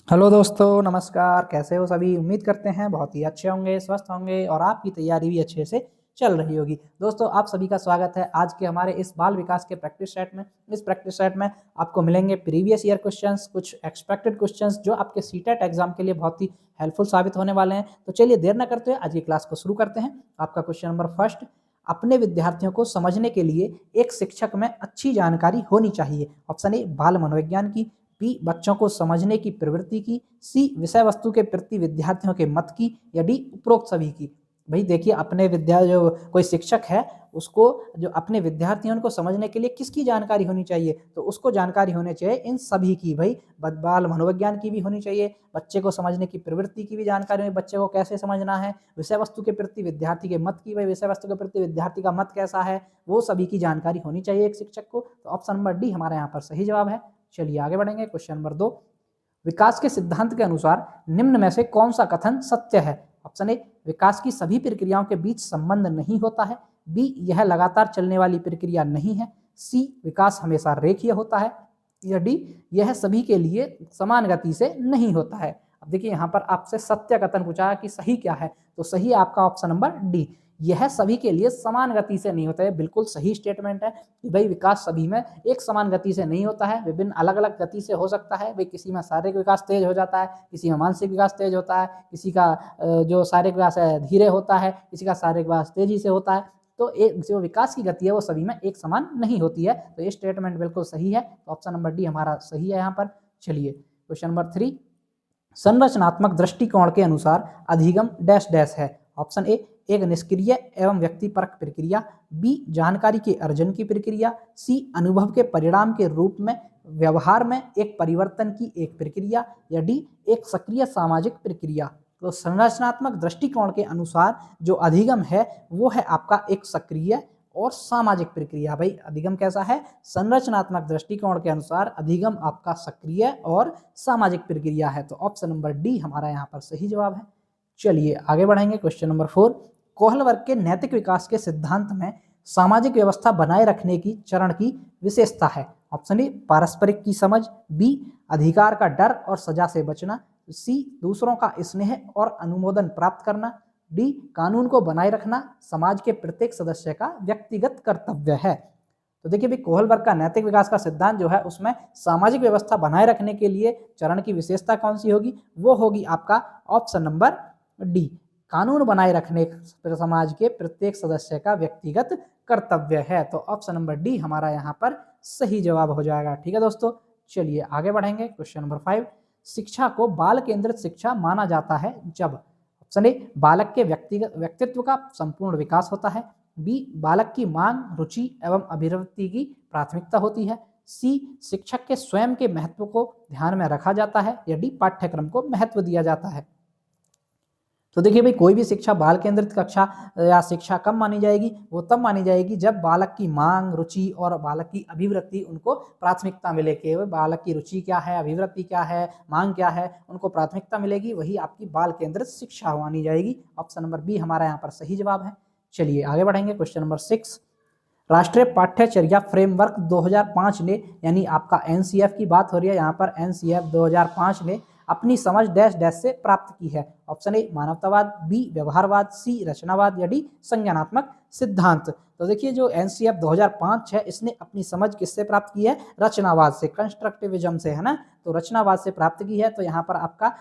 Hello दोस्तों, नमस्कार। कैसे हो सभी? उम्मीद करते हैं बहुत ही अच्छे होंगे, स्वस्थ होंगे और आपकी तैयारी भी अच्छे से चल रही होगी। दोस्तों, आप सभी का स्वागत है आज के हमारे इस बाल विकास के प्रैक्टिस सेट में। इस प्रैक्टिस सेट में आपको मिलेंगे प्रीवियस ईयर क्वेश्चंस, कुछ एक्सपेक्टेड क्वेश्चंस जो आपके सीटेट एग्जाम के लिए बहुत ही हेल्पफुल साबित होने वाले हैं। तो चलिए देर न करते हुए आज की क्लास को शुरू करते हैं। आपका क्वेश्चन नंबर फर्स्ट, अपने विद्यार्थियों को समझने के लिए एक शिक्षक में अच्छी जानकारी होनी चाहिए। ऑप्शन ए बाल मनोविज्ञान की, बी बच्चों को समझने की प्रवृत्ति की, सी विषय वस्तु के प्रति विद्यार्थियों के मत की, या डी उपरोक्त सभी की। भाई देखिए, अपने जो कोई शिक्षक है उसको जो अपने विद्यार्थी हैं उनको समझने के लिए किसकी जानकारी होनी चाहिए? तो उसको जानकारी होनी चाहिए इन सभी की। भाई बाल मनोविज्ञान की भी होनी चाहिए, बच्चे को समझने की प्रवृत्ति की भी जानकारी होनी, बच्चे को कैसे समझना है, विषय वस्तु के प्रति विद्यार्थी के मत की, भाई विषय वस्तु के प्रति विद्यार्थी का मत कैसा है, वो सभी की जानकारी होनी चाहिए एक शिक्षक को। तो ऑप्शन नंबर डी हमारा यहाँ पर सही जवाब है। चलिए आगे बढ़ेंगे। क्वेश्चन नंबर 2, विकास के सिद्धांत के अनुसार निम्न में से कौन सा कथन सत्य है? ऑप्शन ए विकास की सभी प्रक्रियाओं के बीच संबंध नहीं होता है, बी यह लगातार चलने वाली प्रक्रिया नहीं है, सी विकास हमेशा रेखीय होता है, या डी यह सभी के लिए समान गति से नहीं होता है। अब देखिए यहाँ पर आपसे सत्य कथन पूछा है कि सही क्या है, तो सही आपका ऑप्शन नंबर डी, यह सभी के लिए समान गति से नहीं होता है। बिल्कुल सही स्टेटमेंट है कि भाई विकास सभी में एक समान गति से नहीं होता है, विभिन्न अलग अलग गति से हो सकता है। भाई किसी में शारीरिक विकास तेज हो जाता है, किसी में मानसिक विकास तेज होता है, किसी का जो शारीरिक विकास है धीरे होता है, किसी का शारीरिक विकास तेजी से होता है। तो एक जो विकास की गति है वो सभी में एक समान नहीं होती है। तो ये स्टेटमेंट बिल्कुल सही है। तो ऑप्शन नंबर डी हमारा सही है यहाँ पर। चलिए क्वेश्चन नंबर 3, संरचनात्मक दृष्टिकोण के अनुसार अधिगम डैश डैश है। ऑप्शन ए एक निष्क्रिय एवं व्यक्तिपरक प्रक्रिया, बी जानकारी के अर्जन की प्रक्रिया, सी अनुभव के परिणाम के रूप में व्यवहार में एक परिवर्तन की एक प्रक्रिया, या डी एक सक्रिय सामाजिक प्रक्रिया। तो संरचनात्मक दृष्टिकोण के अनुसार जो अधिगम है वो है आपका एक सक्रिय और सामाजिक प्रक्रिया। भाई अधिगम कैसा है? संरचनात्मक दृष्टिकोण के अनुसार अधिगम आपका सक्रिय और सामाजिक प्रक्रिया है। तो ऑप्शन नंबर डी हमारा यहाँ पर सही जवाब है। चलिए आगे बढ़ेंगे। क्वेश्चन नंबर 4, कोहल वर्ग के नैतिक विकास के सिद्धांत में सामाजिक व्यवस्था बनाए रखने की चरण की विशेषता है। ऑप्शन ए पारस्परिक की समझ, बी अधिकार का डर और सजा से बचना, सी दूसरों का स्नेह और अनुमोदन प्राप्त करना, डी कानून को बनाए रखना समाज के प्रत्येक सदस्य का व्यक्तिगत कर्तव्य है। तो देखिए भाई कोहल वर्ग का नैतिक विकास का सिद्धांत जो है उसमें सामाजिक व्यवस्था बनाए रखने के लिए चरण की विशेषता कौन सी होगी? वो होगी आपका ऑप्शन नंबर डी, कानून बनाए रखने समाज के प्रत्येक सदस्य का व्यक्तिगत कर्तव्य है। तो ऑप्शन नंबर डी हमारा यहाँ पर सही जवाब हो जाएगा। ठीक है दोस्तों, चलिए आगे बढ़ेंगे। क्वेश्चन नंबर 5, शिक्षा को बाल केंद्रित शिक्षा माना जाता है जब? ऑप्शन ए बालक के व्यक्तित्व का संपूर्ण विकास होता है, बी बालक की मांग, रुचि एवं अभिवृत्ति की प्राथमिकता होती है, सी शिक्षक के स्वयं के महत्व को ध्यान में रखा जाता है, या डी पाठ्यक्रम को महत्व दिया जाता है। तो देखिए भाई कोई भी शिक्षा बाल केंद्रित कक्षा या शिक्षा कब मानी जाएगी? वो तब मानी जाएगी जब बालक की मांग, रुचि और बालक की अभिवृत्ति उनको प्राथमिकता मिले कि बालक की रुचि क्या है, अभिवृत्ति क्या है, मांग क्या है, उनको प्राथमिकता मिलेगी, वही आपकी बाल केंद्रित शिक्षा मानी जाएगी। ऑप्शन नंबर बी हमारा यहाँ पर सही जवाब है। चलिए आगे बढ़ेंगे। क्वेश्चन नंबर 6, राष्ट्रीय पाठ्यचर्या फ्रेमवर्क 2005 ने, यानी आपका एनसीएफ की बात हो रही है यहाँ पर, एनसीएफ 2005 ने अपनी समझ डैश डैश से प्राप्त की है। ऑप्शन ए मानवतावाद, बी व्यवहारवाद, सी रचनावाद, या डी संज्ञानात्मक सिद्धांत। तो देखिए जो एनसीएफ 2005 है इसने अपनी समझ किससे प्राप्त की है? रचनावाद से, कंस्ट्रक्टिविज्म से, है ना। तो रचनावाद से प्राप्त की है। तो यहाँ पर आपका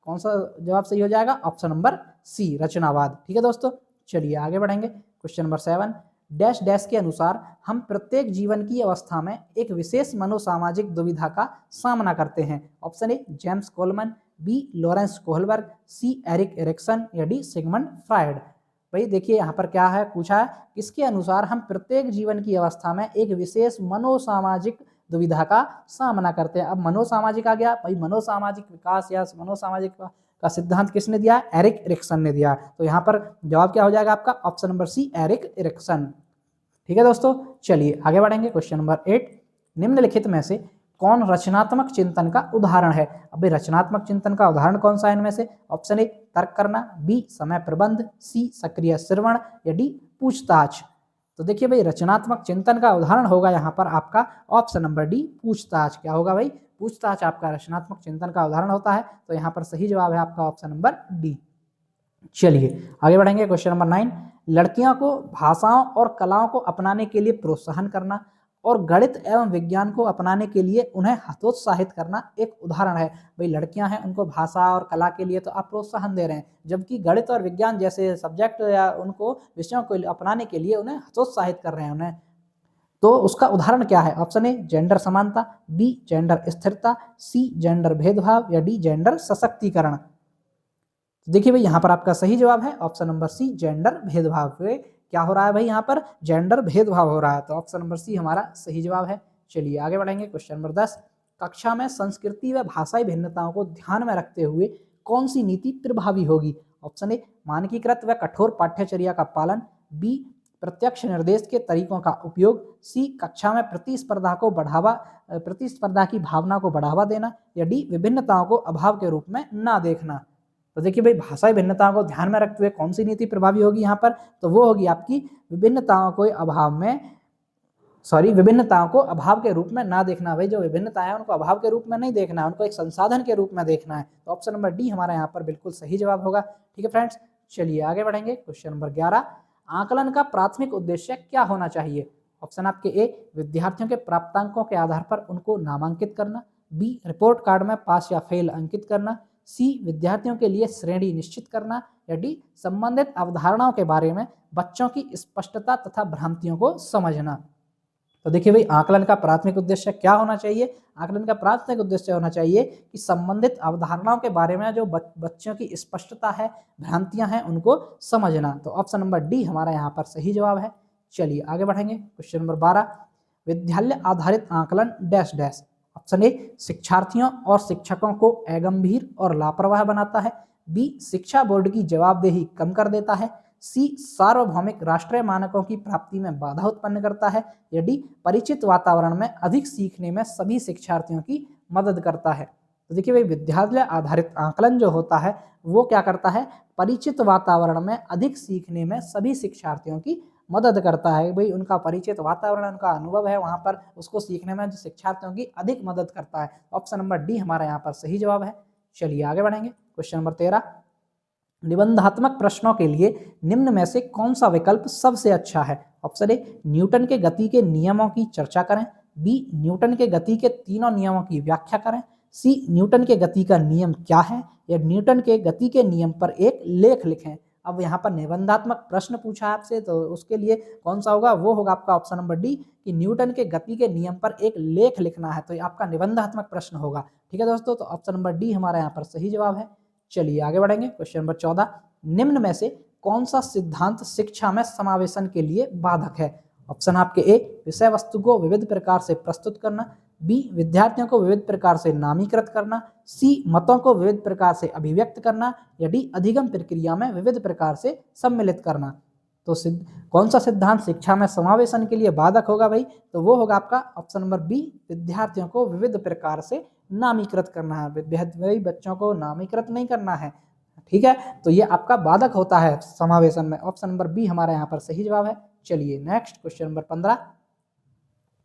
कौन सा जवाब सही हो जाएगा? ऑप्शन नंबर सी रचनावाद। ठीक है दोस्तों, चलिए आगे बढ़ेंगे। क्वेश्चन नंबर 7, डैश डैश के अनुसार हम प्रत्येक जीवन की अवस्था में एक विशेष मनोसामाजिक दुविधा का सामना करते हैं। Option A James Coleman, B Lawrence Kohlberg, C Erik Erikson, या डी सिगमंड फ्रायड। भाई देखिए यहाँ पर क्या है पूछा है, किसके अनुसार हम प्रत्येक जीवन की अवस्था में एक विशेष मनोसामाजिक दुविधा का सामना करते हैं। अब मनोसामाजिक आ गया, भाई मनोसामाजिक विकास या मनोसामाजिक का सिद्धांत किसने दिया? एरिक एरिक्सन ने दिया। तो यहाँ पर जवाब क्या हो जाएगा आपका? Option number C Erik Erikson. ठीक है दोस्तों, चलिए आगे बढ़ेंगे। क्वेश्चन नंबर 8, निम्नलिखित में से कौन रचनात्मक चिंतन का उदाहरण है? अभी रचनात्मक चिंतन का उदाहरण कौन सा है इनमें से? ऑप्शन ए तर्क करना, बी समय प्रबंध, सी सक्रिय श्रवण, या डी पूछताछ। तो देखिए भाई रचनात्मक चिंतन का उदाहरण होगा यहाँ पर आपका ऑप्शन नंबर डी पूछताछ। क्या होगा भाई? पूछताछ आपका रचनात्मक चिंतन का उदाहरण होता है। तो यहाँ पर सही जवाब है आपका ऑप्शन नंबर डी। चलिए आगे बढ़ेंगे। क्वेश्चन नंबर 9, लड़कियों को भाषाओं और कलाओं को अपनाने के लिए प्रोत्साहन करना और गणित एवं विज्ञान को अपनाने के लिए उन्हें हतोत्साहित करना एक उदाहरण है। भाई लड़कियां हैं, उनको भाषा और कला के लिए तो आप प्रोत्साहन दे रहे हैं, जबकि गणित और विज्ञान जैसे सब्जेक्ट या उनको विषयों को अपनाने के लिए उन्हें हतोत्साहित कर रहे हैं उन्हें। तो उसका उदाहरण क्या है? ऑप्शन ए जेंडर समानता, बी जेंडर स्थिरता, सी जेंडर भेदभाव या डी जेंडर सशक्तिकरण। देखिए भाई यहाँ पर आपका सही जवाब है ऑप्शन नंबर सी जेंडर भेदभाव। क्या हो रहा है भाई? यहाँ पर जेंडर भेदभाव हो रहा है, तो ऑप्शन नंबर सी हमारा सही जवाब है। चलिए आगे बढ़ेंगे। क्वेश्चन नंबर 10, कक्षा में संस्कृति व भाषाई भिन्नताओं को ध्यान में रखते हुए कौन सी नीति प्रभावी होगी? ऑप्शन ए मानकीकृत व कठोर पाठ्यचर्या का पालन, बी प्रत्यक्ष निर्देश के तरीकों का उपयोग, सी कक्षा में प्रतिस्पर्धा की भावना को बढ़ावा देना या डी विभिन्नताओं को अभाव के रूप में ना देखना। तो देखिए भाई भाषाई भिन्नताओं को ध्यान में रखते हुए कौन सी नीति प्रभावी होगी यहाँ पर? तो वो होगी आपकी विभिन्नताओं को अभाव के रूप में ना देखना। भाई जो विभिन्नता है उनको अभाव के रूप में नहीं देखना है, उनको एक संसाधन के रूप में देखना है। तो ऑप्शन नंबर डी हमारा यहाँ पर बिल्कुल सही जवाब होगा। ठीक है फ्रेंड्स, चलिए आगे बढ़ेंगे। क्वेश्चन नंबर 11, आकलन का प्राथमिक उद्देश्य क्या होना चाहिए? ऑप्शन आपके ए विद्यार्थियों के प्राप्तांकों के आधार पर उनको नामांकित करना, बी रिपोर्ट कार्ड में पास या फेल अंकित करना, सी विद्यार्थियों के लिए श्रेणी निश्चित करना या डी संबंधित अवधारणाओं के बारे में बच्चों की स्पष्टता तथा भ्रांतियों को समझना। तो देखिए भाई आकलन का प्राथमिक उद्देश्य क्या होना चाहिए? आकलन का प्राथमिक उद्देश्य होना चाहिए कि संबंधित अवधारणाओं के बारे में जो बच्चों की स्पष्टता है, भ्रांतियां हैं, उनको समझना। तो ऑप्शन नंबर डी हमारा यहाँ पर सही जवाब है। चलिए आगे बढ़ेंगे। क्वेश्चन नंबर 12, विद्यालय आधारित आकलन डैश डैश। ऑप्शन ए शिक्षार्थियों और शिक्षकों को अगंभीर और लापरवाह बनाता है, बी शिक्षा बोर्ड की जवाबदेही कम कर देता है, सी सार्वभौमिक राष्ट्रीय मानकों की प्राप्ति में बाधा उत्पन्न करता है या डी परिचित वातावरण में अधिक सीखने में सभी शिक्षार्थियों की मदद करता है। तो देखिए भाई विद्यालय आधारित आकलन जो होता है वो क्या करता है? परिचित वातावरण में अधिक सीखने में सभी शिक्षार्थियों की मदद करता है। भाई उनका परिचित वातावरण, उनका अनुभव है वहां पर, उसको सीखने में शिक्षार्थियों की अधिक मदद करता है। ऑप्शन नंबर डी हमारा यहाँ पर सही जवाब है। चलिए आगे बढ़ेंगे। क्वेश्चन नंबर 13, निबंधात्मक प्रश्नों के लिए निम्न में से कौन सा विकल्प सबसे अच्छा है? ऑप्शन ए न्यूटन के गति के नियमों की चर्चा करें, बी न्यूटन के गति के तीनों नियमों की व्याख्या करें, सी न्यूटन के गति का नियम क्या है या न्यूटन के गति के नियम पर एक लेख लिखें। अब यहाँ पर निबंधात्मक प्रश्न पूछा है आपसे, तो उसके लिए कौन सा होगा? वो होगा आपका ऑप्शन नंबर डी कि न्यूटन के गति के नियम पर एक लेख लिखना है, तो ये आपका निबंधात्मक प्रश्न होगा। ठीक है दोस्तों, तो ऑप्शन नंबर डी हमारा यहाँ पर सही जवाब है। चलिए आगे बढ़ेंगे। क्वेश्चन नंबर 14, निम्न में से कौन सा सिद्धांत शिक्षा में समावेशन के लिए बाधक है? ऑप्शन आपके ए विषय वस्तु को विविध प्रकार से प्रस्तुत करना, बी विद्यार्थियों को विविध प्रकार से नामीकृत करना, सी मतों को विविध प्रकार से अभिव्यक्त करना या डी अधिगम प्रक्रिया में विविध प्रकार से सम्मिलित करना। तो कौन सा सिद्धांत शिक्षा में समावेशन के लिए बाधक होगा भाई? तो वो होगा आपका ऑप्शन नंबर बी विद्यार्थियों को विविध प्रकार से नामीकृत करना है। बच्चों को नामीकृत नहीं करना है, ठीक है, तो ये आपका बाधक होता है समावेशन में। ऑप्शन नंबर बी हमारा यहाँ पर सही जवाब है। चलिए नेक्स्ट क्वेश्चन नंबर 15,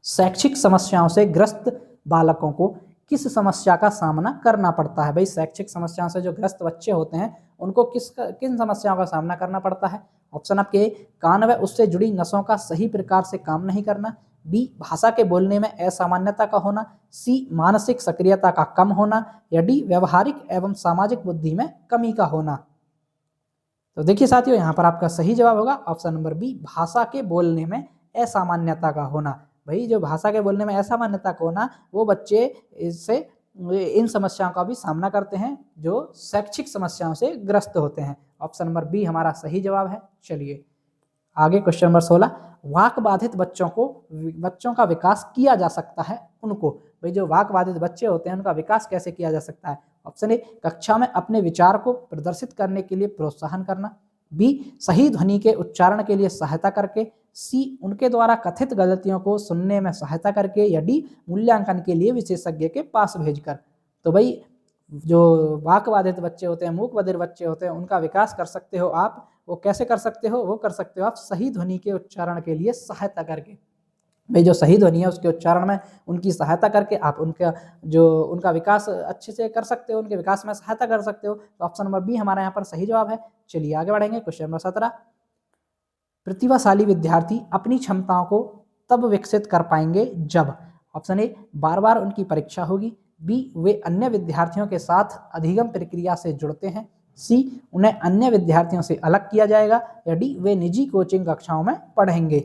शैक्षिक समस्याओं से ग्रस्त बालकों को किस समस्या का सामना करना पड़ता है? भाई शैक्षिक समस्याओं से जो ग्रस्त बच्चे होते हैं उनको किन समस्याओं का सामना करना पड़ता है? ऑप्शन आपके ए कान व उससे जुड़ी नसों का सही प्रकार से काम नहीं करना, बी भाषा के बोलने में असामान्यता का होना, सी मानसिक सक्रियता का कम होना या डी व्यवहारिक एवं सामाजिक बुद्धि में कमी का होना। तो देखिए साथियों यहाँ पर आपका सही जवाब होगा ऑप्शन नंबर बी भाषा के बोलने में असामान्यता का होना। भाई जो भाषा के बोलने में असामान्यता का होना, वो बच्चे इससे इन समस्याओं का भी सामना करते हैं जो शैक्षिक समस्याओं से ग्रस्त होते हैं। ऑप्शन नंबर बी हमारा सही जवाब है। चलिए आगे क्वेश्चन नंबर 16, वाक बाधित बच्चों का विकास किया जा सकता है उनको? भाई जो वाक बाधित बच्चे होते हैं उनका विकास कैसे किया जा सकता है? ऑप्शन ए कक्षा में अपने विचार को प्रदर्शित करने के लिए प्रोत्साहन करना, बी सही ध्वनि के उच्चारण के लिए सहायता करके, सी उनके द्वारा कथित गलतियों को सुनने में सहायता करके या डी मूल्यांकन के लिए विशेषज्ञ के पास भेजकर। तो भाई जो वाक बाधित बच्चे होते हैं, मूक बधिर बच्चे होते हैं, उनका विकास कर सकते हो आप। वो कैसे कर सकते हो? वो कर सकते हो आप सही ध्वनि के उच्चारण के लिए सहायता करके। भाई जो सही ध्वनि है उसके उच्चारण में उनकी सहायता करके आप उनका विकास अच्छे से कर सकते हो, उनके विकास में सहायता कर सकते हो। तो ऑप्शन नंबर बी हमारा यहाँ पर सही जवाब है। चलिए आगे बढ़ेंगे। क्वेश्चन नंबर 17, प्रतिभाशाली विद्यार्थी अपनी क्षमताओं को तब विकसित कर पाएंगे जब, ऑप्शन ए, बार बार उनकी परीक्षा होगी, बी, वे अन्य विद्यार्थियों के साथ अधिगम प्रक्रिया से जुड़ते हैं, सी, उन्हें अन्य विद्यार्थियों से अलग किया जाएगा, या डी, वे निजी कोचिंग कक्षाओं में पढ़ेंगे।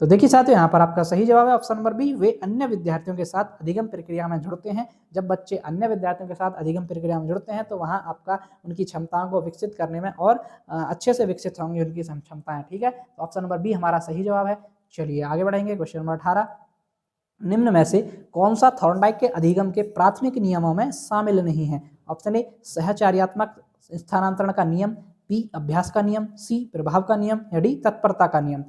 तो देखिए साथियों, यहाँ पर आपका सही जवाब है ऑप्शन नंबर बी, वे अन्य विद्यार्थियों के साथ अधिगम प्रक्रिया में जुड़ते हैं। जब बच्चे अन्य विद्यार्थियों के साथ अधिगम प्रक्रिया में जुड़ते हैं तो वहाँ आपका उनकी क्षमताओं को विकसित करने में और अच्छे से विकसित होंगी उनकी क्षमताएं। ठीक है, तो ऑप्शन नंबर बी हमारा सही जवाब है। चलिए आगे बढ़ेंगे। क्वेश्चन नंबर 18, निम्न में से कौन सा थॉर्नडाइक के अधिगम के प्राथमिक नियमों में शामिल नहीं है? ऑप्शन ए, सहचार्यात्मक स्थानांतरण का नियम, बी, अभ्यास का नियम, सी, प्रभाव का नियम, या डी, तत्परता का नियम।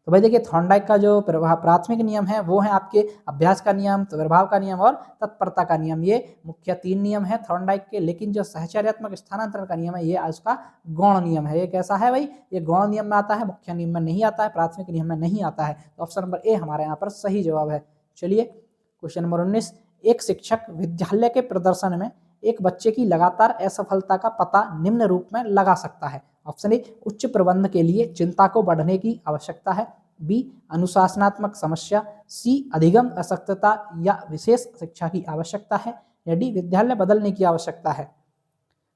तो भाई देखिए, थॉर्नडाइक का जो प्राथमिक नियम है वो है आपके अभ्यास का नियम, प्रभाव का नियम और तत्परता का नियम। ये मुख्य 3 नियम है थॉर्नडाइक के, लेकिन जो सहचार्यात्मक स्थानांतरण का नियम है ये उसका गौण नियम है। ये कैसा है भाई? ये गौण नियम में आता है, मुख्य नियम में नहीं आता है, प्राथमिक नियम में नहीं आता है। तो ऑप्शन नंबर ए हमारे यहाँ पर सही जवाब है। चलिए क्वेश्चन नंबर 19, एक शिक्षक विद्यालय के प्रदर्शन में एक बच्चे की लगातार असफलता का पता निम्न रूप में लगा सकता है। ऑप्शन ए, उच्च प्रबंध के लिए चिंता को बढ़ने की आवश्यकता है, बी, अनुशासनात्मक समस्या, सी, अधिगम अशक्तता या विशेष शिक्षा की आवश्यकता है, या डी, विद्यालय बदलने की आवश्यकता है।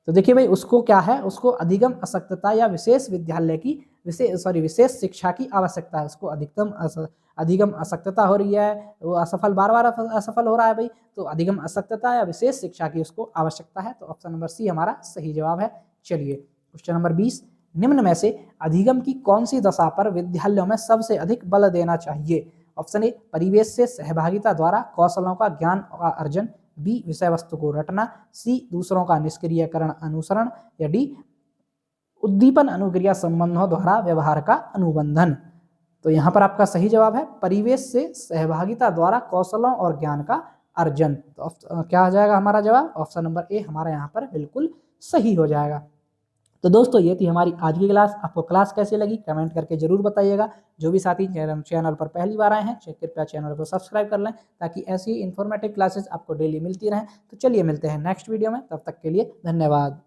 तो देखिए भाई, उसको क्या है, उसको अधिगम अशक्तता या विशेष विद्यालय की विशेष शिक्षा की आवश्यकता है। उसको अधिगम अशक्तता हो रही है, वो असफल बार बार असफल हो रहा है भाई, तो अधिगम अशक्तता या विशेष शिक्षा की उसको आवश्यकता है। तो ऑप्शन नंबर सी हमारा सही जवाब है। चलिए क्वेश्चन नंबर 20, निम्न में से अधिगम की कौन सी दशा पर विद्यालयों में सबसे अधिक बल देना चाहिए? ऑप्शन ए, परिवेश से सहभागिता द्वारा कौशलों का ज्ञान का अर्जन, बी, विषय वस्तु को रटना, सी, दूसरों का निष्क्रियकरण अनुसरण, या डी, उद्दीपन अनुक्रिया संबंधों द्वारा व्यवहार का अनुबंधन। तो यहाँ पर आपका सही जवाब है परिवेश से सहभागिता द्वारा कौशलों और ज्ञान का अर्जन। तो क्या आ जाएगा हमारा जवाब? ऑप्शन नंबर ए हमारा यहाँ पर बिल्कुल सही हो जाएगा। तो दोस्तों ये थी हमारी आज की क्लास। आपको क्लास कैसी लगी कमेंट करके जरूर बताइएगा। जो भी साथी चैनल पर पहली बार आए हैं कृपया चैनल को सब्सक्राइब कर लें, ताकि ऐसी इन्फॉर्मेटिव क्लासेस आपको डेली मिलती रहें। तो चलिए मिलते हैं नेक्स्ट वीडियो में, तब तक के लिए धन्यवाद।